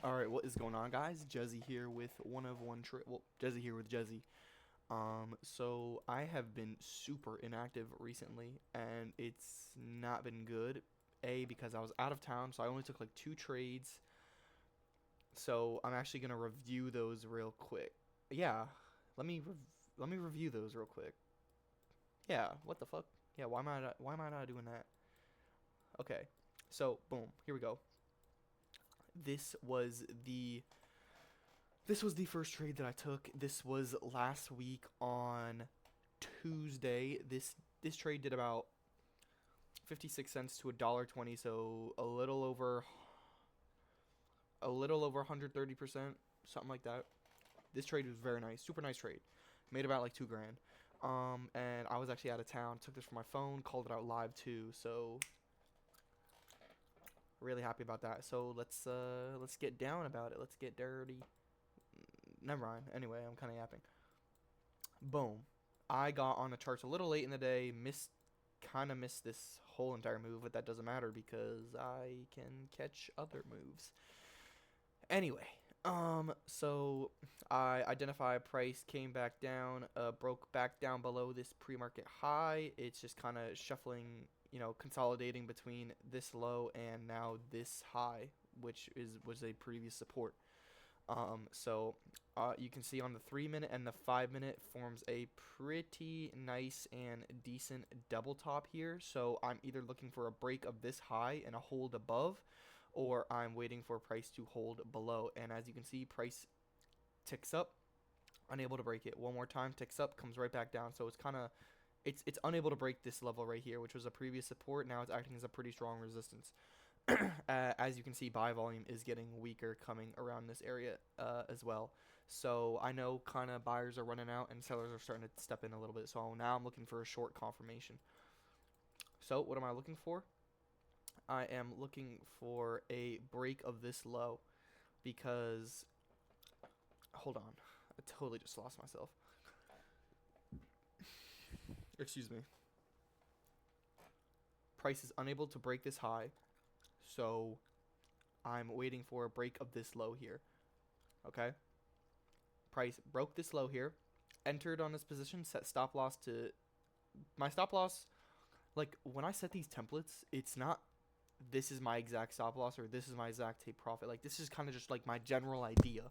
All right, what is going on, guys? Jezzi here with one of one trade. Well, Jezzi here with Jezzi. So I have been super inactive recently, and it's not been good. A, because I was out of town, so I only took like two trades. So I'm actually gonna review those real quick. Yeah, let me let me review those real quick. Yeah, what the fuck? Yeah, why am I not doing that? Okay, so boom, here we go. This was the This was the first trade that I took. This was last week on Tuesday. This trade did about 56 cents to $1.20, so a little over 130%, something like that. This trade was very nice, super nice trade. Made about like 2 grand. And I was actually out of town. Took this from my phone, called it out live too. So really happy about that. So let's get down about it. Let's get dirty. Never mind. Anyway, I'm kind of yapping. Boom. I got on the charts a little late in the day, kind of missed this whole entire move, but that doesn't matter because I can catch other moves. Anyway, so I identify price came back down, broke back down below this pre-market high. It's just kind of shuffling, consolidating between this low and now this high, which was a previous support. So you can see on the 3 minute and the 5 minute forms a pretty nice and decent double top here. So I'm either looking for a break of this high and a hold above, or I'm waiting for price to hold below. And as you can see, price ticks up, unable to break it. One more time, ticks up, comes right back down. So it's unable to break this level right here, which was a previous support. Now it's acting as a pretty strong resistance. As you can see, buy volume is getting weaker coming around this area as well. So I know kind of buyers are running out and sellers are starting to step in a little bit. So now I'm looking for a short confirmation. So what am I looking for? I am looking for a break of this low because, hold on, I totally just lost myself. Excuse me. Price is unable to break this high. So I'm waiting for a break of this low here. Okay? Price broke this low here, entered on this position, set stop loss to my stop loss. Like when I set these templates, it's not this is my exact stop loss or this is my exact take profit. Like this is kind of just like my general idea.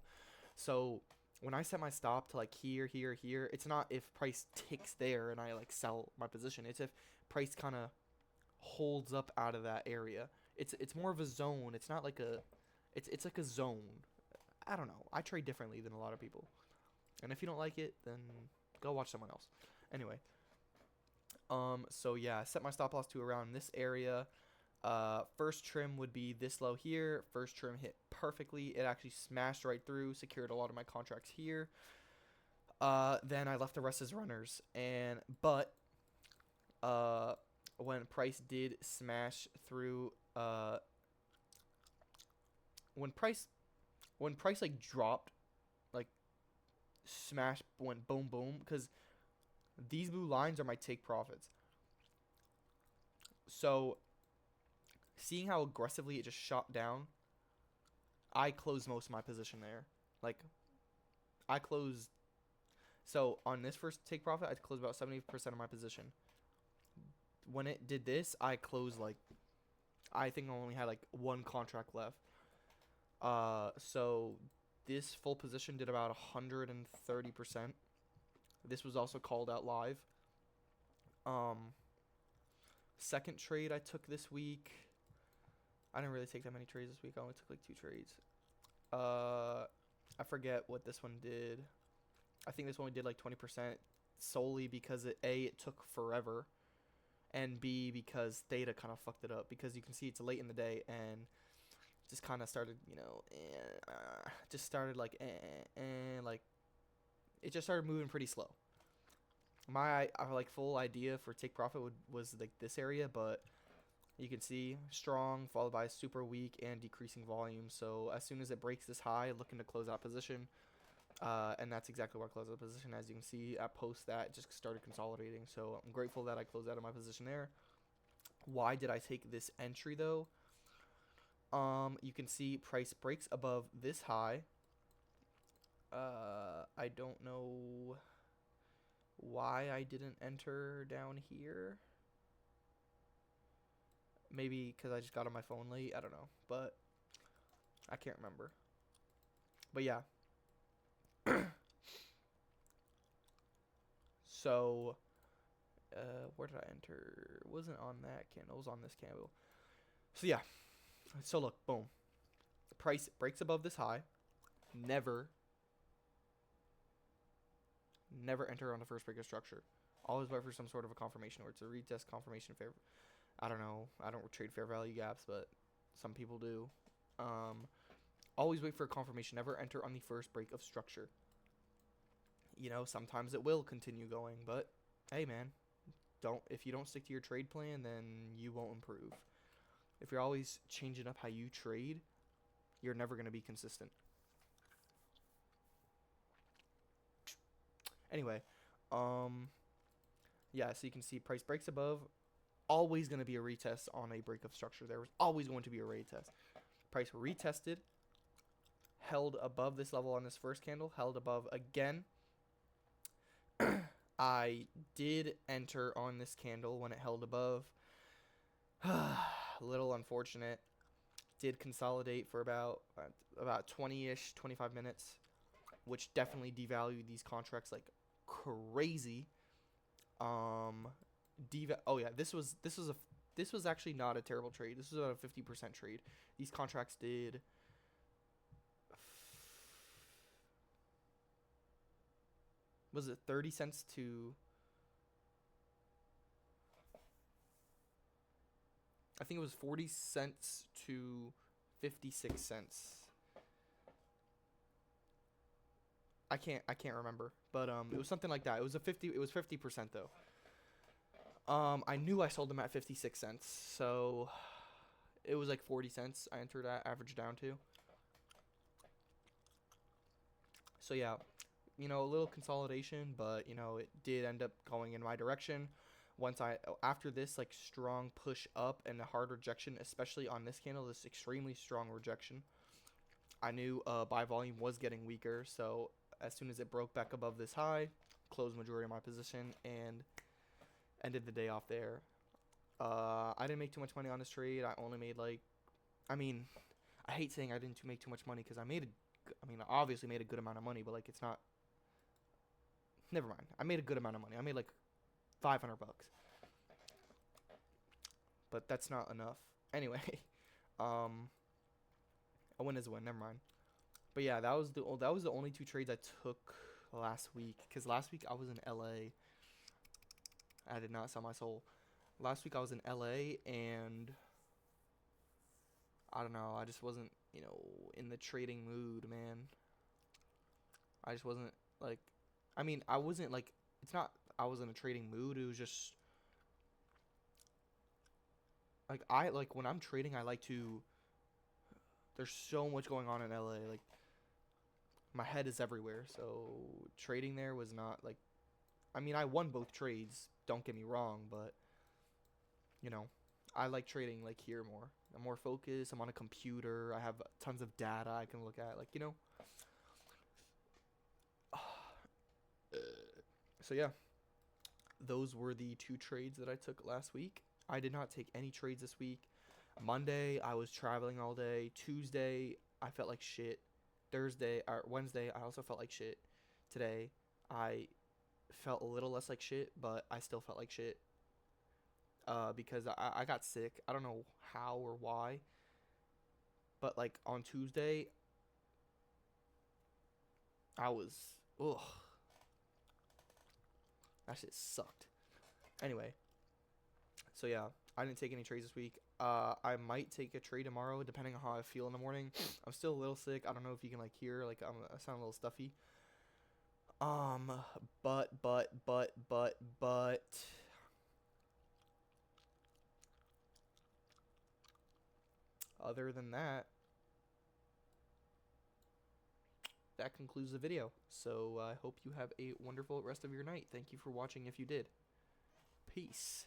So when I set my stop to like here, here, here, it's not if price ticks there and I like sell my position. It's if price kind of holds up out of that area. It's more of a zone. It's not like it's like a zone. I don't know. I trade differently than a lot of people. And if you don't like it, then go watch someone else. Anyway, so yeah, I set my stop loss to around this area. First trim would be this low here. First trim hit perfectly. It actually smashed right through, secured a lot of my contracts here. Then I left the rest as runners. But when price did smash through, when price like dropped, like smash went boom boom, because these blue lines are my take profits. So seeing how aggressively it just shot down, I closed most of my position there. Like I closed. So on this first take profit, I closed about 70% of my position. When it did this, I closed like, I think I only had like one contract left. So this full position did about 130%. This was also called out live. Um, Second trade I took this week. I didn't really take that many trades this week. I only took like 2 trades. I forget what this one did. I think this one did like 20% solely because it took forever, and B, because theta kind of fucked it up, because you can see it's late in the day and just kind of started, just started like, like it just started moving pretty slow. My like full idea for take profit was like this area, but you can see strong followed by super weak and decreasing volume. So as soon as it breaks this high, looking to close out position. And that's exactly where I closed out the position. As you can see, at post that, just started consolidating. So I'm grateful that I closed out of my position there. Why did I take this entry though? You can see price breaks above this high. I don't know why I didn't enter down here. Maybe because I just got on my phone late. I don't know, but I can't remember. But yeah. So, where did I enter? It wasn't on that candle. It was on this candle. So yeah. So look, boom. The price breaks above this high. Never enter on the first break of structure. Always wait for some sort of a confirmation, or it's a retest confirmation favor. I don't know. I don't trade fair value gaps, but some people do. Always wait for a confirmation. Never enter on the first break of structure. You know, sometimes it will continue going, but hey, man, if you don't stick to your trade plan, then you won't improve. If you're always changing up how you trade, you're never going to be consistent. Anyway, yeah, so you can see price breaks above. Always going to be a retest on a break of structure. There was always going to be a retest. Price retested, held above this level on this first candle, held above again. I did enter on this candle when it held above. A little unfortunate. Did consolidate for about 20-ish, 25 minutes, which definitely devalued these contracts like crazy. Oh yeah, this was actually not a terrible trade. This was about a 50% trade. These contracts did was it 30 cents to I think it was 40 cents to 56 cents. I can't remember, but it was something like that. It was 50% though. I knew I sold them at 56 cents, so it was like 40 cents I entered at, average down to. So yeah, you know, a little consolidation, but you know, it did end up going in my direction. After this like strong push up and a hard rejection, especially on this candle, this extremely strong rejection, I knew buy volume was getting weaker. So as soon as it broke back above this high, closed majority of my position and ended the day off there. I didn't make too much money on this trade. I only made like, I mean, I hate saying I didn't make too much money because I obviously made a good amount of money, but like it's not. Never mind. I made a good amount of money. I made like $500, but that's not enough. Anyway, a win is a win. Never mind. But yeah, that was the only two trades I took last week. Because last week I was in LA. I did not sell my soul. Last week I was in LA and I don't know. I just wasn't, you know, in the trading mood, man. I just wasn't like. I mean, I wasn't like. It's not. I was in a trading mood. It was just like when I'm trading, I like to. There's so much going on in LA. Like my head is everywhere. So trading there was not like. I mean, I won both trades. Don't get me wrong, but you know, I like trading like here more. I'm more focused. I'm on a computer. I have tons of data I can look at. Like, you know. So yeah, those were the two trades that I took last week. I did not take any trades this week. Monday, I was traveling all day. Tuesday, I felt like shit. Wednesday, I also felt like shit. Today, I felt a little less like shit, but I still felt like shit. Because I got sick. I don't know how or why. But like on Tuesday, I was ugh. That shit sucked. Anyway, so yeah, I didn't take any trades this week. I might take a trade tomorrow, depending on how I feel in the morning. I'm still a little sick. I don't know if you can like hear, like I sound a little stuffy. But other than that, that concludes the video. So I hope you have a wonderful rest of your night. Thank you for watching if you did. Peace.